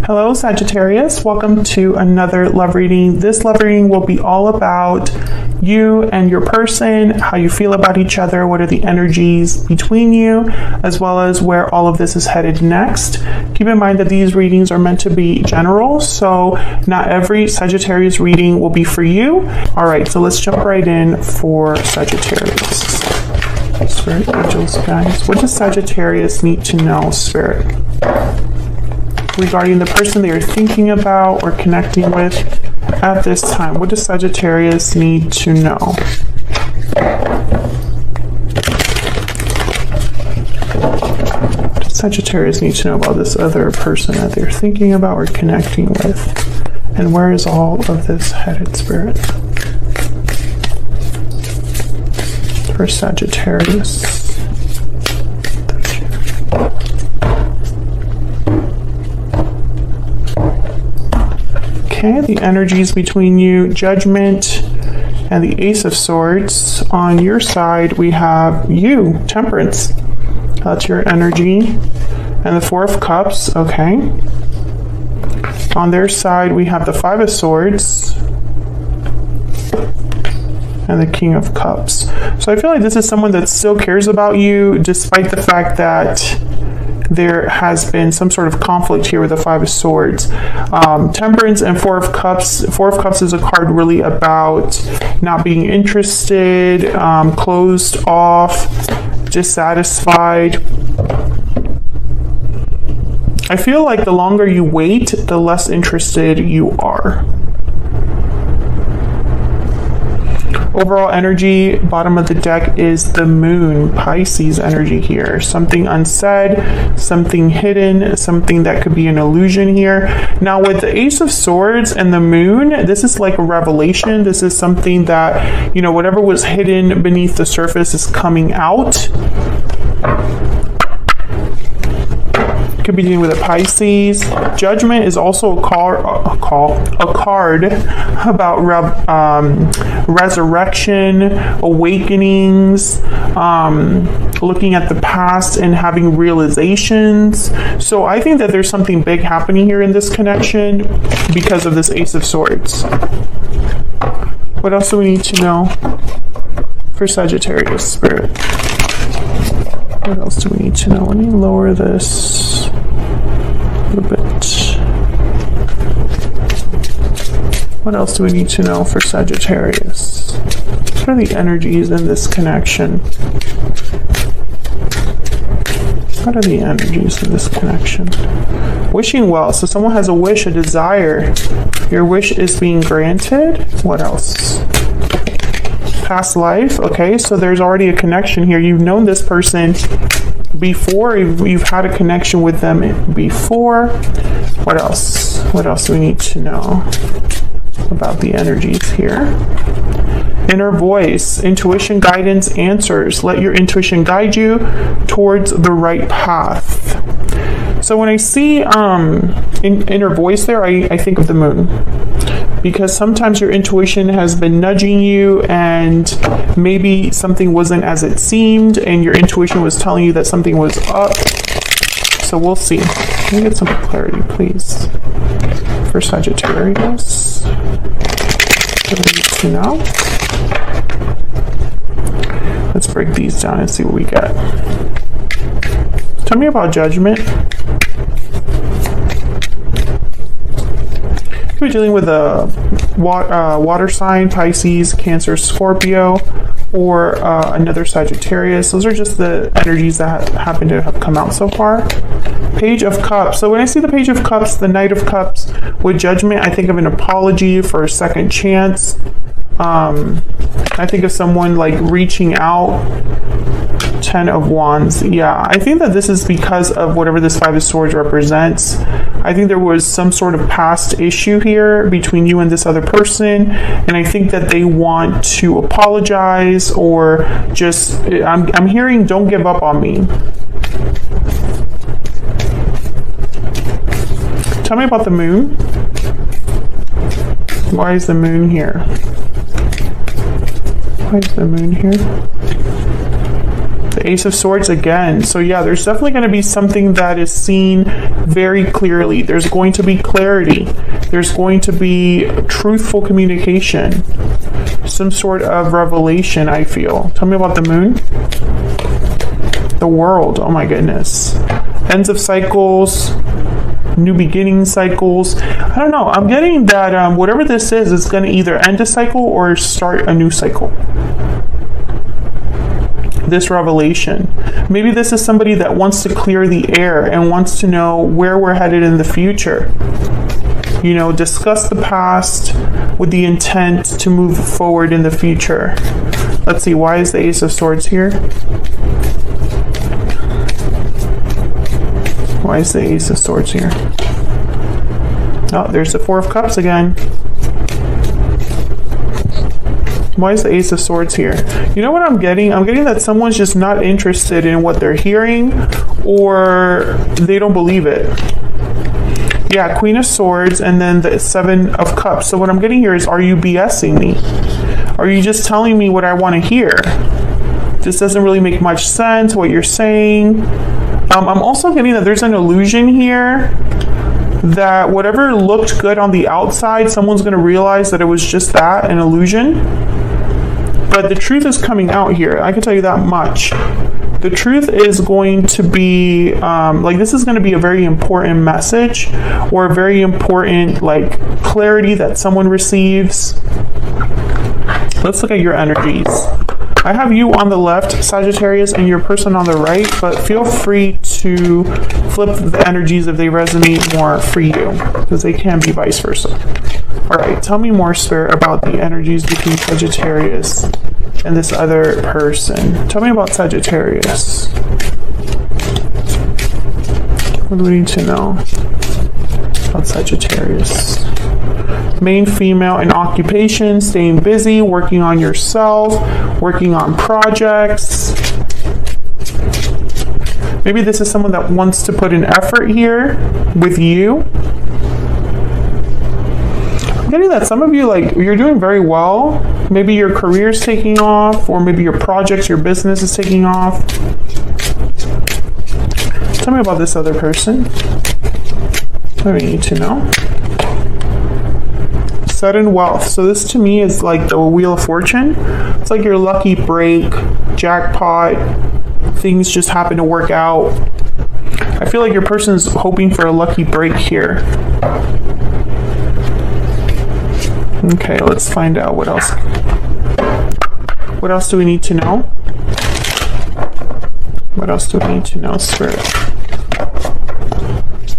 Hello Sagittarius, welcome to another love reading. This love reading will be all about you and your person, how you feel about each other, what are the energies between you, as well as where all of this is headed next. Keep in mind that these readings are meant to be general, so not every Sagittarius reading will be for you. All right, so let's jump right in for Sagittarius. Spirit, angels, guys. What does Sagittarius need to know, Spirit, regarding the person they are thinking about or connecting with at this time? What does Sagittarius need to know? What does Sagittarius need to know about this other person that they're thinking about or connecting with? And where is all of this headed, Spirit? For Sagittarius. Okay, the energies between you, Judgment and the Ace of Swords. On your side, we have you, Temperance. That's your energy. And the Four of Cups, okay. On their side, we have the Five of Swords and the King of Cups. So I feel like this is someone that still cares about you, despite the fact that there has been some sort of conflict here with the Five of Swords. Temperance and Four of Cups. Four of Cups is a card really about not being interested, closed off, dissatisfied. I feel like the longer you wait, the less interested you are. Overall energy, bottom of the deck, is the Moon, Pisces energy here. Something unsaid, something hidden, something that could be an illusion here. Now with the Ace of Swords and the Moon, this is like a revelation. This is something that, you know, whatever was hidden beneath the surface is coming out. Could be dealing with a Pisces. Judgment is also a card about resurrection, awakenings, looking at the past and having realizations. So I think that there's something big happening here in this connection because of this Ace of Swords. What else do we need to know for Sagittarius, Spirit? What else do we need to know? Let me lower this a little bit. What else do we need to know for Sagittarius? What are the energies in this connection? What are the energies in this connection? Wishing well. So someone has a wish, a desire. Your wish is being granted. What else? Past life. Okay, so there's already a connection here. You've known this person before. You've had a connection with them before. What else? What else do we need to know about the energies here? Inner voice, intuition, guidance, answers. Let your intuition guide you towards the right path. So when I see inner voice there, I think of the Moon. Because sometimes your intuition has been nudging you and maybe something wasn't as it seemed and your intuition was telling you that something was up. So we'll see. Let me get some clarity, please. For Sagittarius. What do we need to know? Let's break these down and see what we get. Tell me about Judgment. We're dealing with a water sign, Pisces, Cancer, Scorpio, or another Sagittarius. Those are just the energies that happen to have come out so far. Page of Cups. So when I see the Page of Cups, the Knight of Cups with Judgment, I think of an apology for a second chance. I think of someone like reaching out. Ten of Wands. Yeah, I think that this is because of whatever this Five of Swords represents. I think there was some sort of past issue here between you and this other person, and I think that they want to apologize or just, I'm hearing don't give up on me. Tell me about the Moon. Why is the Moon here? Why is the Moon here? The Ace of Swords again. So yeah, there's definitely going to be something that is seen very clearly. There's going to be clarity. There's going to be truthful communication. Some sort of revelation, I feel. Tell me about the moon. The world. Oh my goodness. Ends of cycles. New beginning cycles. I don't know. I'm getting that whatever this is going to either end a cycle or start a new cycle. This revelation. Maybe this is somebody that wants to clear the air and wants to know where we're headed in the future. You know, discuss the past with the intent to move forward in the future. Let's see, why is the Ace of Swords here? Why is the Ace of Swords here? Oh, there's the Four of Cups again. Why is the Ace of Swords here? You know what I'm getting? I'm getting that someone's just not interested in what they're hearing, or they don't believe it. Yeah, Queen of Swords and then the Seven of Cups. So what I'm getting here is, are you BSing me? Are you just telling me what I want to hear? This doesn't really make much sense, what you're saying. I'm also getting that there's an illusion here that whatever looked good on the outside, someone's going to realize that it was just that, an illusion. But the truth is coming out here. I can tell you that much. The truth is going to be, this is going to be a very important message, or a very important, clarity that someone receives. Let's look at your energies. I have you on the left, Sagittarius, and your person on the right, but feel free to flip the energies if they resonate more for you, because they can be vice versa. All right, tell me more, Spirit, about the energies between Sagittarius and this other person. Tell me about Sagittarius. What do we need to know about Sagittarius? Main female in occupation, staying busy, working on yourself, working on projects. Maybe this is someone that wants to put an effort here with you. I'm getting that some of you, you're doing very well. Maybe your career's taking off, or maybe your projects, your business is taking off. Tell me about this other person. What do we need to know? Sudden wealth. So this to me is like the Wheel of Fortune. It's like your lucky break, jackpot, things just happen to work out. I feel like your person's hoping for a lucky break here. Okay, let's find out what else. What else do we need to know? What else do we need to know, Spirit?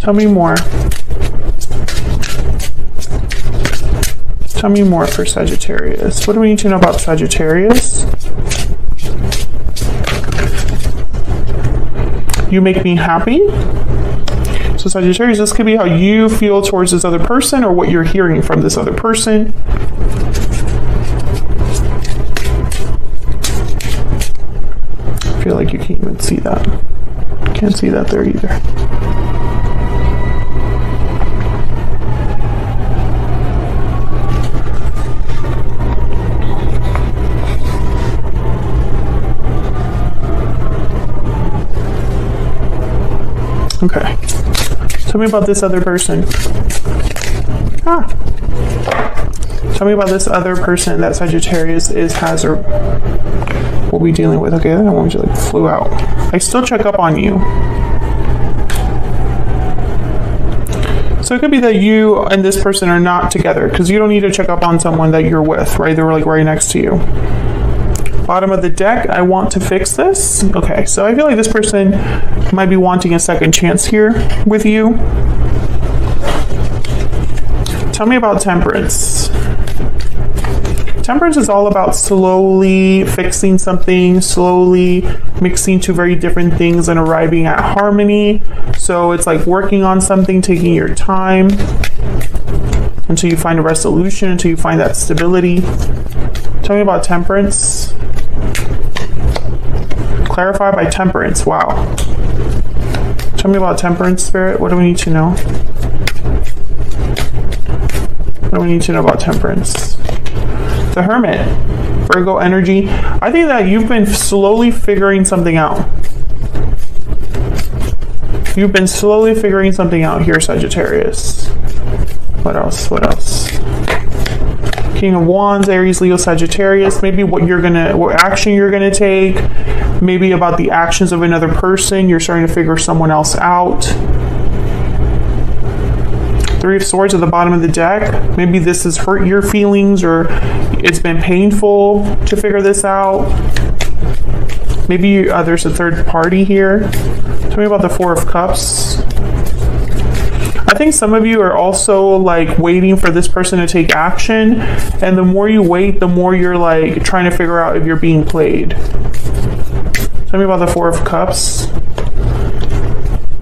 Tell me more. Tell me more for Sagittarius. What do we need to know about Sagittarius? You make me happy. So Sagittarius, this could be how you feel towards this other person, or what you're hearing from this other person. I feel like you can't even see that. Can't see that there either. Okay. Tell me about this other person. Tell me about this other person that Sagittarius has or will be dealing with. Okay, that one just flew out. I still check up on you. So it could be that you and this person are not together, because you don't need to check up on someone that you're with, right? They're right next to you. Bottom of the deck, I want to fix this. Okay, so I feel like this person might be wanting a second chance here with you. Tell me about Temperance. Temperance is all about slowly fixing something, slowly mixing two very different things and arriving at harmony. So it's like working on something, taking your time until you find a resolution, until you find that stability. Tell me about Temperance. Clarify by Temperance. Wow. Tell me about Temperance, Spirit. What do we need to know? What do we need to know about Temperance? The Hermit. Virgo energy. I think that you've been slowly figuring something out. You've been slowly figuring something out here, Sagittarius. What else? What else? King of Wands, Aries, Leo, Sagittarius. Maybe what action you're gonna take. Maybe about the actions of another person. You're starting to figure someone else out. Three of Swords at the bottom of the deck. Maybe this has hurt your feelings, or it's been painful to figure this out. Maybe there's a third party here. Tell me about the Four of Cups. I think some of you are also like waiting for this person to take action, and the more you wait, the more you're like trying to figure out if you're being played. Tell me about the Four of Cups.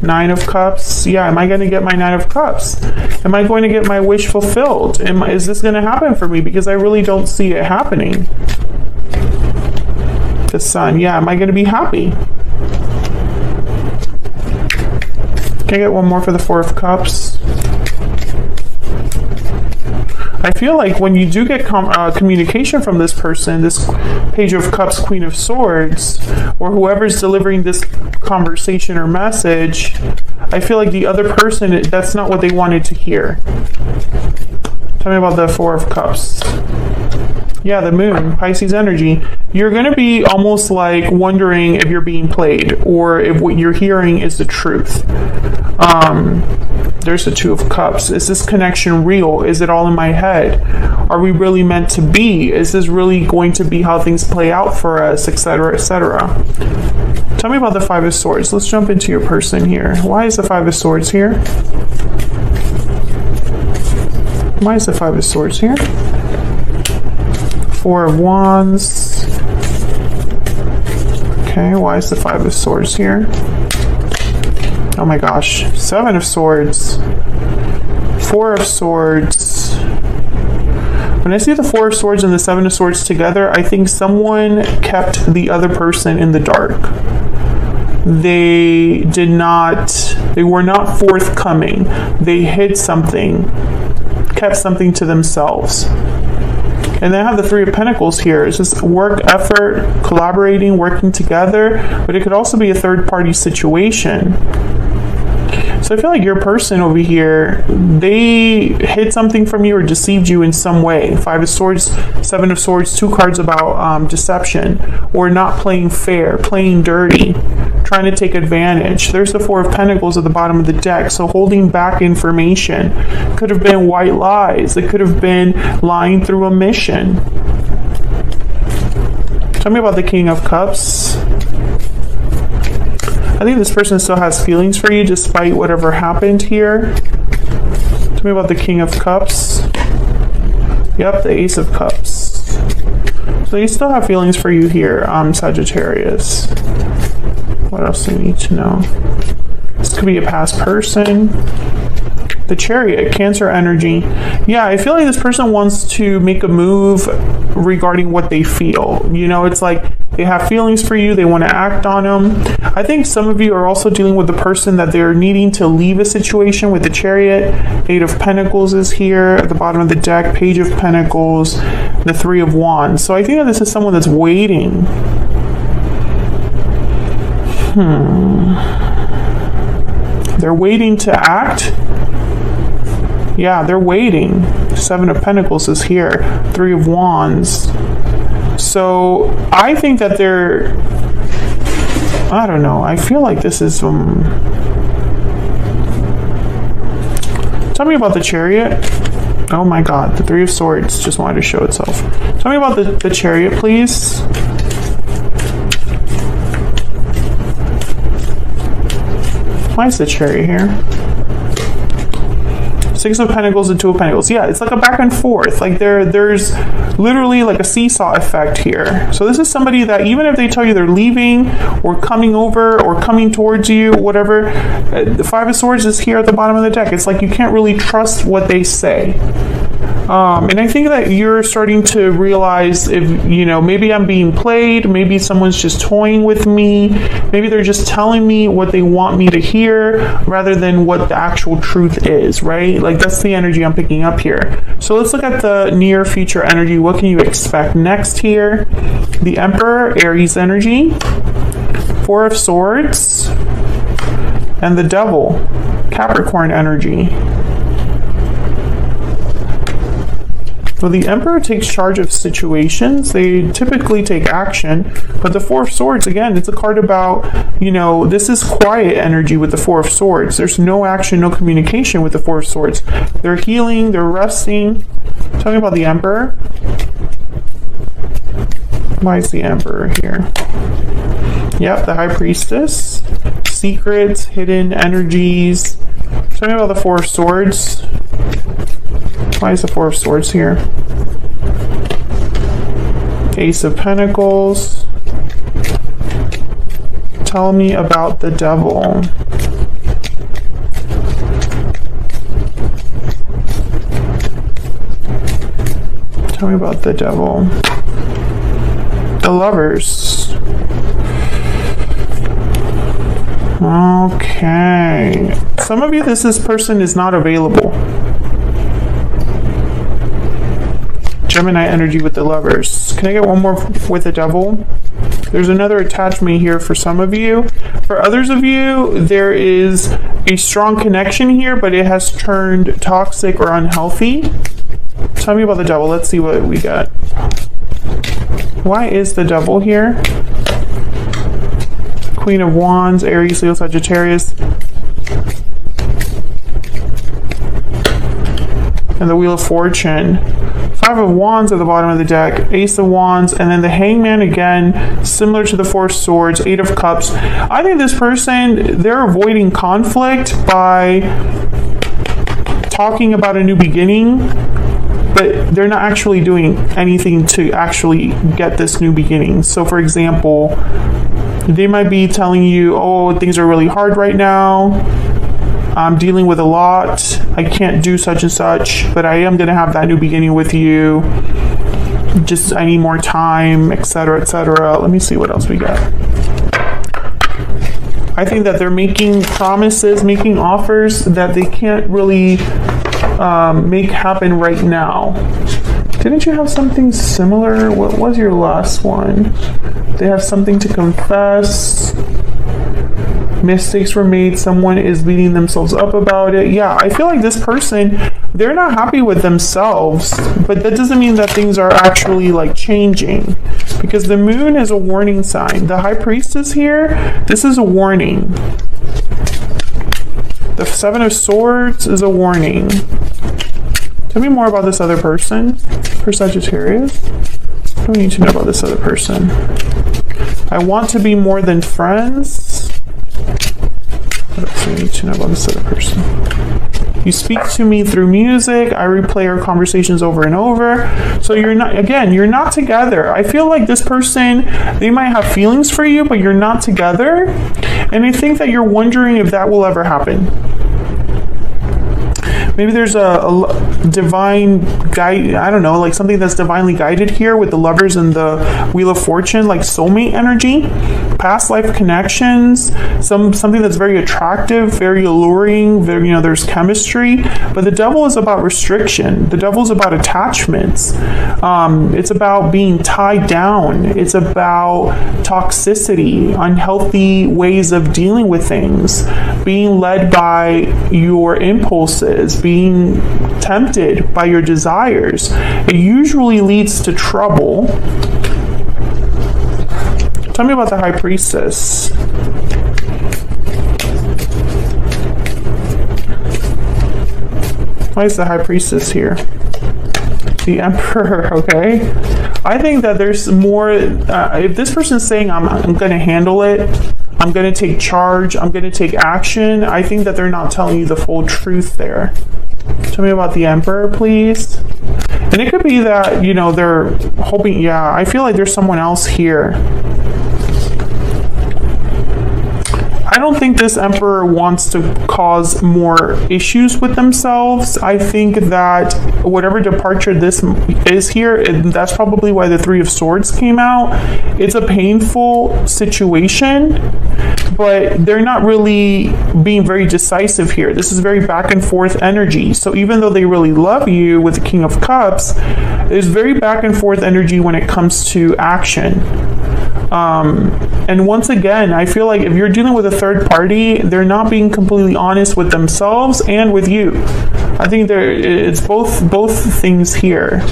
Nine of Cups. Yeah, am I going to get my Nine of Cups? Am I going to get my wish fulfilled? Is this going to happen for me? Because I really don't see it happening. The Sun. Yeah, am I going to be happy? Can I get one more for the Four of Cups? I feel like when you do get communication from this person, this Page of Cups, Queen of Swords, or whoever's delivering this conversation or message, I feel like the other person, that's not what they wanted to hear. Tell me about the Four of Cups. Yeah, the Moon, Pisces energy. You're going to be almost like wondering if you're being played, or if what you're hearing is the truth. There's the Two of Cups. Is this connection real? Is it all in my head? Are we really meant to be? Is this really going to be how things play out for us, etc., etc.? Tell me about the Five of Swords. Let's jump into your person here. Why is the Five of Swords here? Why is the Five of Swords here? Four of Wands. Okay, why is the Five of Swords here? Oh my gosh. Seven of Swords. Four of Swords. When I see the Four of Swords and the Seven of Swords together, I think someone kept the other person in the dark. They were not forthcoming. They hid something, kept something to themselves. And then I have the Three of Pentacles here. It's just work, effort, collaborating, working together, but it could also be a third-party situation. So I feel like your person over here, they hid something from you or deceived you in some way. Five of Swords, Seven of Swords, two cards about deception, or not playing fair, playing dirty, trying to take advantage. There's the Four of Pentacles at the bottom of the deck. So holding back information. Could have been white lies. It could have been lying through omission. Tell me about the King of Cups. I think this person still has feelings for you despite whatever happened here. Tell me about the King of Cups. Yep, the Ace of Cups. So you still have feelings for you here, Sagittarius. What else do you need to know? This could be a past person. The Chariot, Cancer energy. Yeah, I feel like this person wants to make a move regarding what they feel. You know, it's like they have feelings for you. They want to act on them. I think some of you are also dealing with the person that they're needing to leave a situation with the Chariot. Eight of Pentacles is here at the bottom of the deck. Page of Pentacles. The Three of Wands. So I think that this is someone that's waiting. They're waiting to act. Yeah, they're waiting. Seven of Pentacles is here. Three of Wands. So I think that they're, I don't know. I feel like this is Tell me about the Chariot. Oh my God, the Three of Swords just wanted to show itself. Tell me about the Chariot, please. Why is the Chariot here? Six of Pentacles and Two of Pentacles. Yeah, it's like a back and forth. Like there's literally like a seesaw effect here. So this is somebody that even if they tell you they're leaving or coming over or coming towards you, whatever, the Five of Swords is here at the bottom of the deck. It's like you can't really trust what they say. And I think that you're starting to realize if, you know, maybe I'm being played, maybe someone's just toying with me, maybe they're just telling me what they want me to hear rather than what the actual truth is, right? Like that's the energy I'm picking up here. So let's look at the near future energy. What can you expect next here? The Emperor, Aries energy, Four of Swords, and the Devil, Capricorn energy. So the Emperor takes charge of situations. They typically take action, but the Four of Swords, again, it's a card about, you know, this is quiet energy with the Four of Swords. There's no action, no communication with the Four of Swords. They're healing, they're resting. Tell me about the Emperor. Why is the Emperor here? Yep, the High Priestess. Secrets, hidden energies. Tell me about the Four of Swords. Why is the Four of Swords here? Ace of Pentacles. Tell me about the Devil. Tell me about the Devil. The Lovers. Okay. Some of you, this person is not available. Gemini energy with the Lovers. Can I get one more with the Devil? There's another attachment here for some of you. For others of you, there is a strong connection here, but it has turned toxic or unhealthy. Tell me about the Devil. Let's see what we got. Why is the Devil here? Queen of Wands, Aries, Leo, Sagittarius. And the Wheel of Fortune. Five of Wands at the bottom of the deck, Ace of Wands, and then the Hangman again, similar to the Four of Swords, Eight of Cups. I think this person, they're avoiding conflict by talking about a new beginning, but they're not actually doing anything to actually get this new beginning. So for example, they might be telling you, oh, things are really hard right now. I'm dealing with a lot. I can't do such and such, but I am going to have that new beginning with you. Just, I need more time, etc., etc. Let me see what else we got. I think that they're making promises, making offers that they can't really make happen right now. Didn't you have something similar? What was your last one? They have something to confess. Mistakes were made. Someone is beating themselves up about it. Yeah, I feel like this person, they're not happy with themselves, but that doesn't mean that things are actually like changing, because the Moon is a warning sign. The High Priestess here, this is a warning. The Seven of Swords is a warning. Tell me more about this other person for Sagittarius. I don't need to know about this other person. I want to be more than friends. What else do I need to know about this other person? You speak to me through music. I replay our conversations over and over. So you're not, again, you're not together. I feel like this person, they might have feelings for you, but you're not together. And I think that you're wondering if that will ever happen. Maybe there's a divine guide, I don't know, like something that's divinely guided here with the Lovers and the Wheel of Fortune, like soulmate energy, past life connections, something that's very attractive, very alluring, very, you know, there's chemistry. But the Devil is about restriction. The Devil is about attachments. It's about being tied down. It's about toxicity, unhealthy ways of dealing with things, being led by your impulses, being tempted by your desires. It usually leads to trouble. Tell me about the High Priestess. Why is the High Priestess here? The Emperor, okay? I think that there's more, if this person's saying, I'm going to handle it, I'm going to take charge, I'm going to take action, I think that they're not telling you the full truth there. Tell me about the Emperor, please. And it could be that, you know, they're hoping, yeah, I feel like there's someone else here. I don't think this Emperor wants to cause more issues with themselves. I think that whatever departure this is here, and that's probably why the Three of Swords came out. It's a painful situation, but they're not really being very decisive here. This is very back and forth energy. So even though they really love you with the King of Cups, there's very back and forth energy when it comes to action. And once again, I feel like if you're dealing with a third party, they're not being completely honest with themselves and with you. I think it's both things here.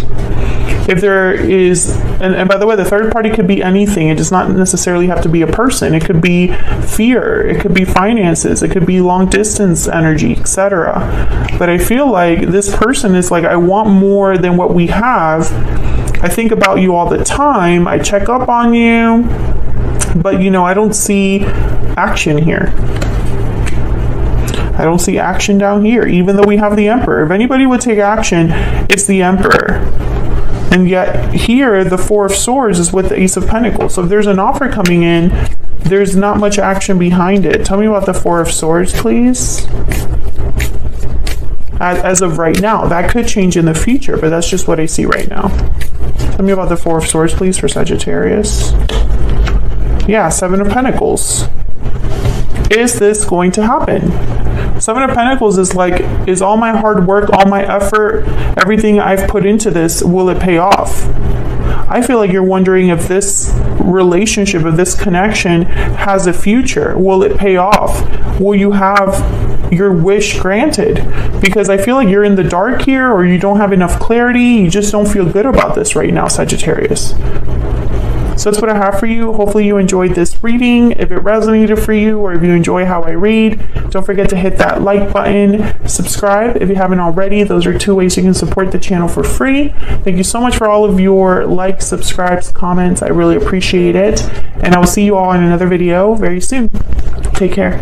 If there is, and by the way, the third party could be anything. It does not necessarily have to be a person. It could be fear. It could be finances. It could be long distance energy, etc. But I feel like this person is like, I want more than what we have. I think about you all the time. I check up on you. But, you know, I don't see action here. I don't see action down here, even though we have the Emperor. If anybody would take action, it's the Emperor. And yet here, the Four of Swords is with the Ace of Pentacles. So if there's an offer coming in, there's not much action behind it. Tell me about the Four of Swords, please. As of right now. That could change in the future, but that's just what I see right now. Tell me about the Four of Swords, please, for Sagittarius. Yeah, Seven of Pentacles. Is this going to happen? Seven of Pentacles is like, is all my hard work, all my effort, everything I've put into this, will it pay off? I feel like you're wondering if this relationship, if this connection has a future. Will it pay off? Will you have your wish granted? Because I feel like you're in the dark here, or you don't have enough clarity. You just don't feel good about this right now, Sagittarius. So that's what I have for you. Hopefully you enjoyed this reading. If it resonated for you, or if you enjoy how I read, don't forget to hit that like button, subscribe if you haven't already. Those are two ways you can support the channel for free. Thank you so much for all of your likes, subscribes, comments. I really appreciate it. And I will see you all in another video very soon. Take care.